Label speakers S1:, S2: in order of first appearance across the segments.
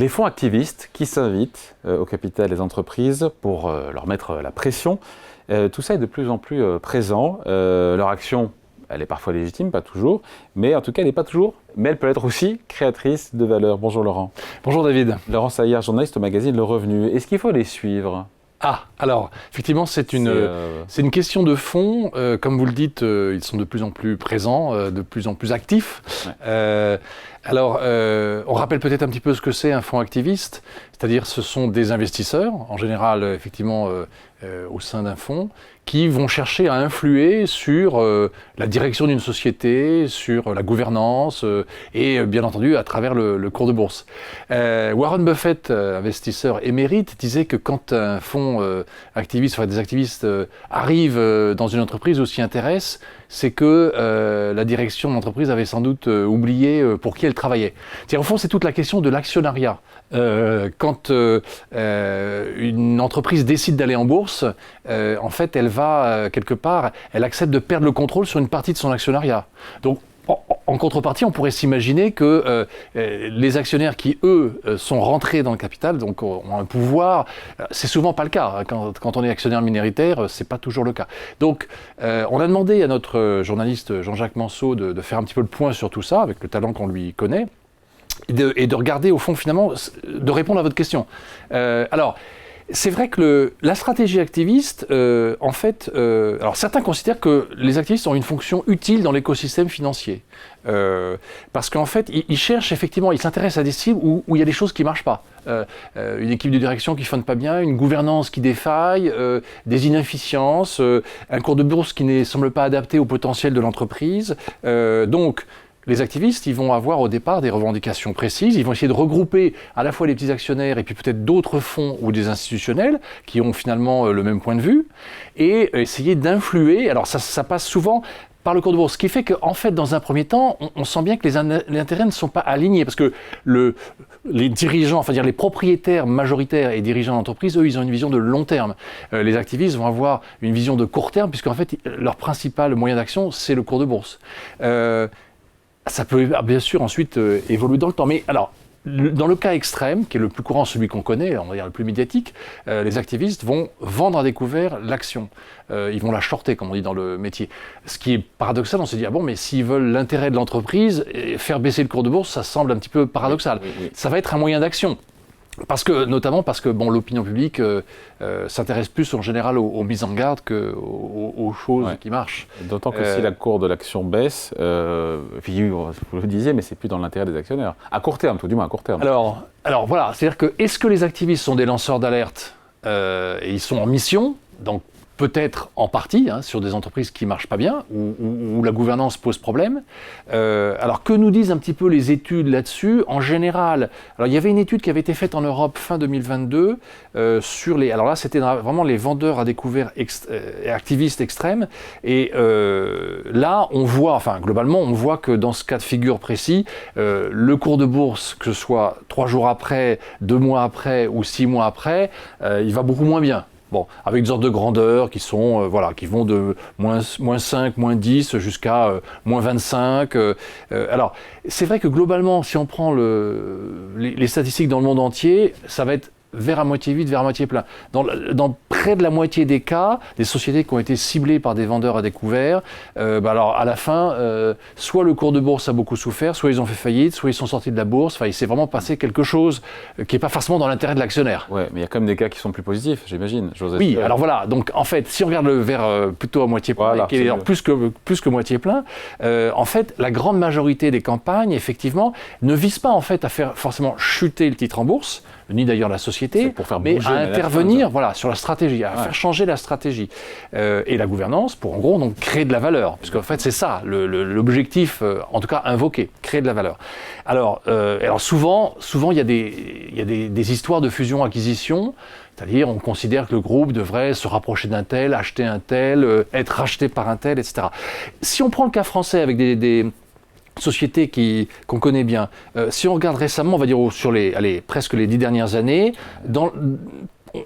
S1: Les fonds activistes qui s'invitent au capital des entreprises pour leur mettre la pression, tout ça est de plus en plus présent. Leur action, elle est parfois légitime, pas toujours, mais en tout cas, elle n'est pas toujours, mais elle peut être aussi créatrice de valeur. Bonjour Laurent.
S2: Bonjour David.
S1: Laurent Saillard, journaliste au magazine Le Revenu. Est-ce qu'il faut les suivre ?
S2: Alors, effectivement, c'est une question de fond. Comme vous le dites, ils sont de plus en plus présents, de plus en plus actifs. Ouais. On rappelle peut-être un petit peu ce que c'est un fonds activiste, c'est-à-dire ce sont des investisseurs, en général, effectivement, au sein d'un fonds, qui vont chercher à influer sur la direction d'une société, sur la gouvernance et bien entendu à travers le cours de bourse. Warren Buffett, investisseur émérite, disait que quand un fonds activiste, enfin des activistes arrivent dans une entreprise ou s'y intéressent, c'est que la direction de l'entreprise avait sans doute oublié pour qui elle travaillait. Au fond, c'est toute la question de l'actionnariat. Quand une entreprise décide d'aller en bourse, en fait, elle va, quelque part, elle accepte de perdre le contrôle sur une partie de son actionnariat. Donc, en contrepartie, on pourrait s'imaginer que les actionnaires qui, eux, sont rentrés dans le capital, donc ont un pouvoir, c'est souvent pas le cas. Quand on est actionnaire minoritaire, c'est pas toujours le cas. Donc, on a demandé à notre journaliste Jean-Jacques Manceau de faire un petit peu le point sur tout ça, avec le talent qu'on lui connaît, et de regarder, au fond, finalement, de répondre à votre question. C'est vrai que la stratégie activiste, en fait, alors certains considèrent que les activistes ont une fonction utile dans l'écosystème financier. Parce qu'en fait, ils cherchent effectivement, ils s'intéressent à des cibles où il y a des choses qui ne marchent pas. Une équipe de direction qui ne fonctionne pas bien, une gouvernance qui défaille, des inefficiences, un cours de bourse qui ne semble pas adapté au potentiel de l'entreprise. Donc, les activistes, ils vont avoir au départ des revendications précises, ils vont essayer de regrouper à la fois les petits actionnaires et puis peut-être d'autres fonds ou des institutionnels qui ont finalement le même point de vue, et essayer d'influer. Alors ça passe souvent par le cours de bourse, ce qui fait qu'en fait, dans un premier temps, on sent bien que les intérêts ne sont pas alignés, parce que les dirigeants, enfin dire les propriétaires majoritaires et dirigeants d'entreprise, eux, ils ont une vision de long terme. Les activistes vont avoir une vision de court terme, puisqu'en fait, leur principal moyen d'action, c'est le cours de bourse. Ça peut bien sûr ensuite évoluer dans le temps. Mais alors, dans le cas extrême, qui est le plus courant, celui qu'on connaît, on va dire le plus médiatique, les activistes vont vendre à découvert l'action. Ils vont la shorter, comme on dit dans le métier. Ce qui est paradoxal, on se dit, mais s'ils veulent l'intérêt de l'entreprise, faire baisser le cours de bourse, ça semble un petit peu paradoxal. Oui. Ça va être un moyen d'action. Notamment parce que l'opinion publique s'intéresse plus en général aux mises en garde qu'aux choses qui marchent.
S1: D'autant que si la cour de l'action baisse, vous le disiez, mais c'est plus dans l'intérêt des actionnaires. À court terme, tout du moins à court terme.
S2: Alors voilà, c'est-à-dire que est-ce que les activistes sont des lanceurs d'alerte et ils sont en mission, donc peut-être en partie, sur des entreprises qui ne marchent pas bien, où la gouvernance pose problème. Alors, que nous disent un petit peu les études là-dessus ? En général, alors il y avait une étude qui avait été faite en Europe fin 2022 sur les... Alors là, c'était vraiment les vendeurs à découvert activistes extrêmes. Et là, on voit, globalement, on voit que dans ce cas de figure précis, le cours de bourse, que ce soit 3 jours après, 2 mois après ou 6 mois après, il va beaucoup moins bien. Avec des ordres de grandeur qui sont, qui vont de moins 5, moins 10 jusqu'à moins 25. Alors, c'est vrai que globalement, si on prend les statistiques dans le monde entier, ça va être vers à moitié vide, vers à moitié plein. Dans près de la moitié des cas, des sociétés qui ont été ciblées par des vendeurs à découvert, alors à la fin, soit le cours de bourse a beaucoup souffert, soit ils ont fait faillite, soit ils sont sortis de la bourse. Il s'est vraiment passé quelque chose qui n'est pas forcément dans l'intérêt de l'actionnaire.
S1: Ouais, mais il y a quand même des cas qui sont plus positifs, j'imagine.
S2: Oui, alors voilà. Donc en fait, si on regarde le verre plutôt à moitié plein, qui est plus que moitié plein, en fait, la grande majorité des campagnes, effectivement, ne visent pas en fait à faire forcément chuter le titre en bourse, ni d'ailleurs la société, mais à intervenir sur la stratégie, à faire changer la stratégie. Et la gouvernance pour en gros donc créer de la valeur, parce qu'en fait c'est ça l'objectif, en tout cas invoqué, créer de la valeur. Alors souvent il y a des histoires de fusion-acquisition, c'est-à-dire on considère que le groupe devrait se rapprocher d'un tel, acheter un tel, être racheté par un tel, etc. Si on prend le cas français avec des sociétés qu'on connaît bien. Si on regarde récemment, on va dire sur presque les 10 dernières années,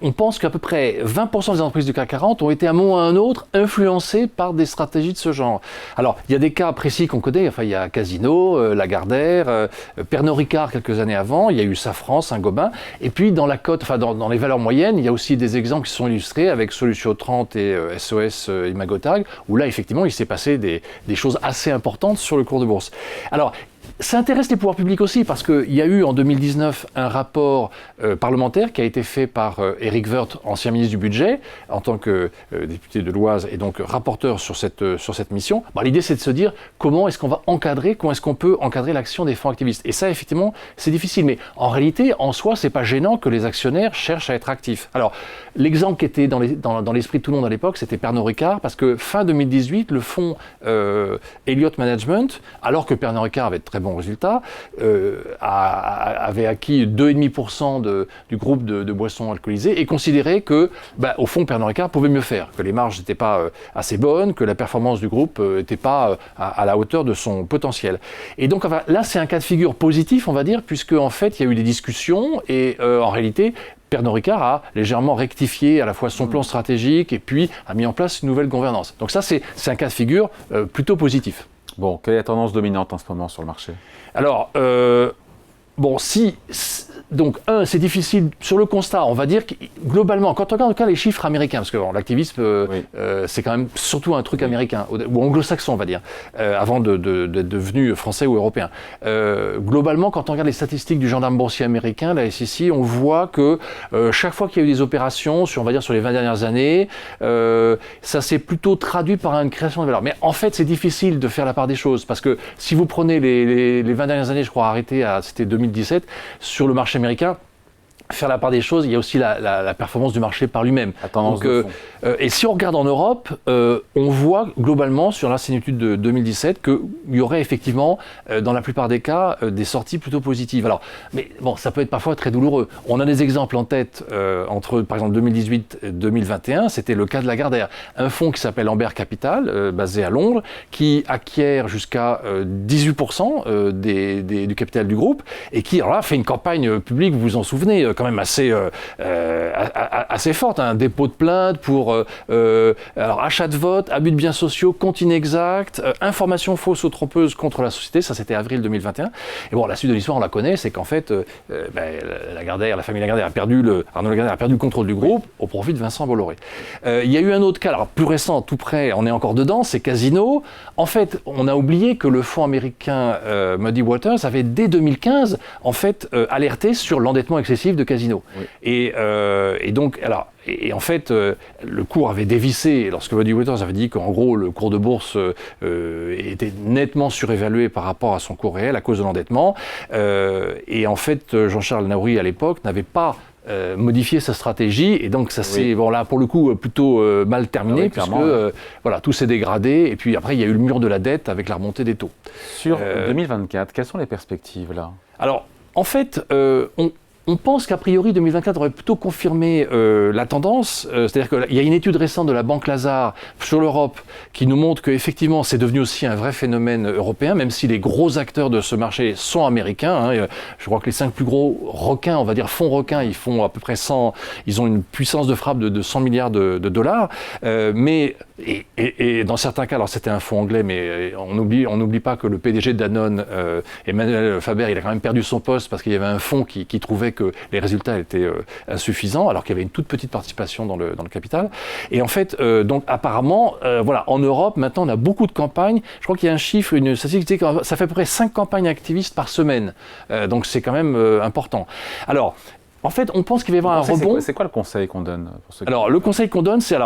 S2: on pense qu'à peu près 20% des entreprises du CAC 40 ont été à un moment ou à un autre influencées par des stratégies de ce genre. Alors, il y a des cas précis qu'on connaît, enfin, il y a Casino, Lagardère, Pernod Ricard quelques années avant, il y a eu Safran, Saint-Gobain, et puis dans la cote, enfin dans les valeurs moyennes, il y a aussi des exemples qui sont illustrés avec Solution 30 et SOS Imagotag, où là, effectivement, il s'est passé des choses assez importantes sur le cours de bourse. Alors, ça intéresse les pouvoirs publics aussi parce qu'il y a eu en 2019 un rapport parlementaire qui a été fait par Éric Woerth, ancien ministre du Budget, en tant que député de l'Oise et donc rapporteur sur cette mission. Bon, l'idée c'est de se dire comment est-ce qu'on va encadrer, comment est-ce qu'on peut encadrer l'action des fonds activistes. Et ça effectivement c'est difficile, mais en réalité en soi c'est pas gênant que les actionnaires cherchent à être actifs. Alors l'exemple qui était dans l'esprit de tout le monde à l'époque c'était Pernod Ricard parce que fin 2018 le fonds Elliott Management, alors que Pernod Ricard avait de très bons résultats, avait acquis 2,5% du groupe de boissons alcoolisées et considérait que, au fond, Pernod Ricard pouvait mieux faire, que les marges n'étaient pas assez bonnes, que la performance du groupe n'était pas à la hauteur de son potentiel. Et donc, enfin, là, c'est un cas de figure positif, on va dire, puisque en fait, il y a eu des discussions et en réalité, Pernod Ricard a légèrement rectifié à la fois son plan stratégique et puis a mis en place une nouvelle gouvernance. Donc ça, c'est un cas de figure plutôt positif.
S1: Bon, quelle est la tendance dominante en ce moment sur le marché ?
S2: Alors, donc, c'est difficile sur le constat. On va dire que globalement, quand on regarde en tout cas les chiffres américains, parce que l'activisme, c'est quand même surtout un truc américain, ou anglo-saxon, on va dire, avant d'être devenu français ou européen. Globalement, quand on regarde les statistiques du gendarme boursier américain, la SEC, on voit que chaque fois qu'il y a eu des opérations, sur les 20 dernières années, ça s'est plutôt traduit par une création de valeur. Mais en fait, c'est difficile de faire la part des choses, parce que si vous prenez les 20 dernières années, je crois, arrêtées c'était 2017, sur le marché américain, faire la part des choses, il y a aussi la performance du marché par lui-même. Donc, et si on regarde en Europe, on voit globalement sur une étude de 2017 qu'il y aurait effectivement, dans la plupart des cas, des sorties plutôt positives. Alors, mais bon, ça peut être parfois très douloureux. On a des exemples en tête entre, par exemple, 2018 et 2021. C'était le cas de Lagardère, un fonds qui s'appelle Amber Capital, basé à Londres, qui acquiert jusqu'à 18% du capital du groupe et qui, alors là, fait une campagne publique, vous vous en souvenez, quand même assez forte, un dépôt de plainte pour achat de vote, abus de biens sociaux, compte inexact, information fausse ou trompeuse contre la société, ça c'était avril 2021. Et bon, la suite de l'histoire on la connaît, c'est qu'en fait la famille Lagardère Arnaud Lagardère a perdu le contrôle du groupe au profit de Vincent Bolloré. Il y a eu un autre cas, alors plus récent, tout près, on est encore dedans, c'est Casino. En fait, on a oublié que le fonds américain Muddy Waters avait dès 2015 en fait alerté sur l'endettement excessif de Casino. Oui. Et donc, alors, et en fait, le cours avait dévissé lorsque Muddy Waters avait dit qu'en gros, le cours de bourse était nettement surévalué par rapport à son cours réel à cause de l'endettement. Et en fait, Jean-Charles Naouri, à l'époque, n'avait pas modifié sa stratégie. Et donc, ça s'est, là, pour le coup, plutôt mal terminé, puisque tout s'est dégradé. Et puis après, il y a eu le mur de la dette avec la remontée des taux.
S1: Sur 2024, quelles sont les perspectives, là ?
S2: Alors, en fait, on pense qu'a priori 2024 aurait plutôt confirmé la tendance, c'est-à-dire qu'il y a une étude récente de la Banque Lazare sur l'Europe qui nous montre qu'effectivement c'est devenu aussi un vrai phénomène européen, même si les gros acteurs de ce marché sont américains. Je crois que les 5 plus gros requins, on va dire fonds requins, ils font à peu près ils ont une puissance de frappe de 100 milliards de dollars, mais dans certains cas, alors c'était un fonds anglais, mais on n'oublie pas que le PDG de Danone, Emmanuel Faber, il a quand même perdu son poste parce qu'il y avait un fonds qui trouvait que les résultats étaient insuffisants, alors qu'il y avait une toute petite participation dans le capital. Et en fait, donc apparemment, en Europe, maintenant, on a beaucoup de campagnes. Je crois qu'il y a un chiffre, une statistique qui dit que ça fait à peu près 5 campagnes activistes par semaine. Donc c'est quand même important. Alors, en fait, on pense qu'il va y avoir un rebond.
S1: C'est quoi le conseil qu'on donne pour ceux
S2: Alors, le conseil qu'on donne, c'est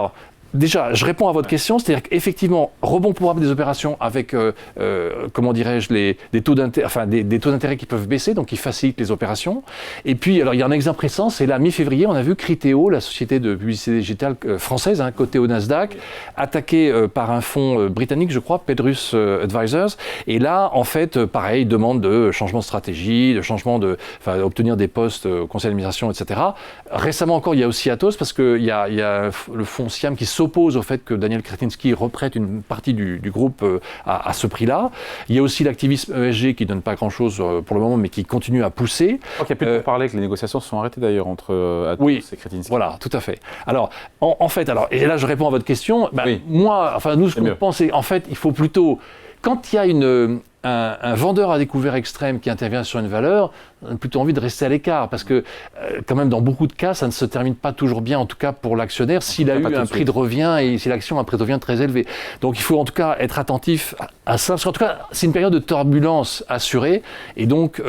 S2: déjà, je réponds à votre question, c'est-à-dire qu'effectivement, rebond probable des opérations avec, des taux d'intérêt qui peuvent baisser, donc qui facilitent les opérations. Et puis, alors il y a un exemple récent, c'est là, mi-février, on a vu Criteo, la société de publicité digitale française, cotée au Nasdaq, attaquée par un fonds britannique, je crois, Pedrus Advisors. Et là, en fait, pareil, demande de changement de stratégie, obtenir des postes au conseil d'administration, etc. Récemment encore, il y a aussi Atos, parce qu'il y a le fonds Siam qui s'oppose au fait que Daniel Kretinsky reprête une partie du groupe à ce prix-là. Il y a aussi l'activisme ESG qui ne donne pas grand-chose pour le moment, mais qui continue à pousser.
S1: Je crois qu'il y a plus de parler que les négociations se sont arrêtées d'ailleurs entre Atos et Kretinsky.
S2: Voilà, tout à fait. Alors, en fait, et là je réponds à votre question, nous, ce qu'on pense, c'est en fait, il faut plutôt, quand il y a un vendeur à découvert extrême qui intervient sur une valeur, on a plutôt envie de rester à l'écart, parce que quand même dans beaucoup de cas, ça ne se termine pas toujours bien, en tout cas pour l'actionnaire, s'il a eu un prix de revient et si l'action a un prix de revient très élevé. Donc il faut en tout cas être attentif à ça, parce qu'en tout cas, c'est une période de turbulence assurée, et donc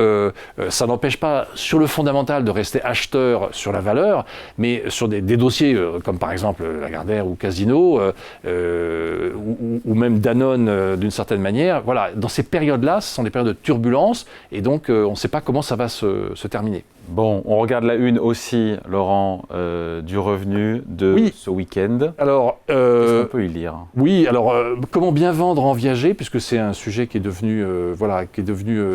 S2: ça n'empêche pas sur le fondamental de rester acheteur sur la valeur, mais sur des dossiers comme par exemple Lagardère ou Casino, ou même Danone d'une certaine manière, voilà, dans ces périodes-là, ce sont des périodes de turbulence, et donc on ne sait pas comment ça va se terminer.
S1: Bon, on regarde la une aussi, Laurent, du Revenu de ce week-end.
S2: Alors,
S1: qu'est-ce qu'on peut y lire?
S2: Oui, alors comment bien vendre en viager, puisque c'est un sujet qui est devenu,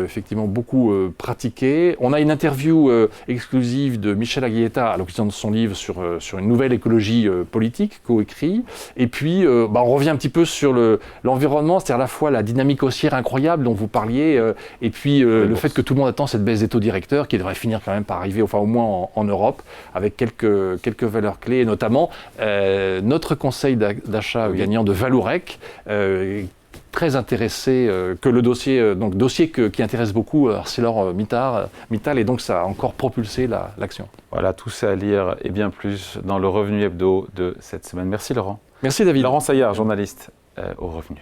S2: effectivement beaucoup pratiqué. On a une interview exclusive de Michel Aguileta à l'occasion de son livre sur une nouvelle écologie politique, coécrit. Et puis, on revient un petit peu sur l'environnement, c'est-à-dire à la fois la dynamique haussière incroyable dont vous parliez, et puis le fait que tout le monde attend cette baisse des taux directeurs qui devrait finir quand même par arriver, enfin au moins en Europe, avec quelques valeurs clés, et notamment notre conseil d'achat gagnant de Valourec, très intéressé que le dossier, qui intéresse beaucoup ArcelorMittal, et donc ça a encore propulsé l'action.
S1: Voilà, tout ça à lire et bien plus dans le Revenu Hebdo de cette semaine. Merci Laurent.
S2: Merci David.
S1: Laurent Saillard, journaliste au Revenu.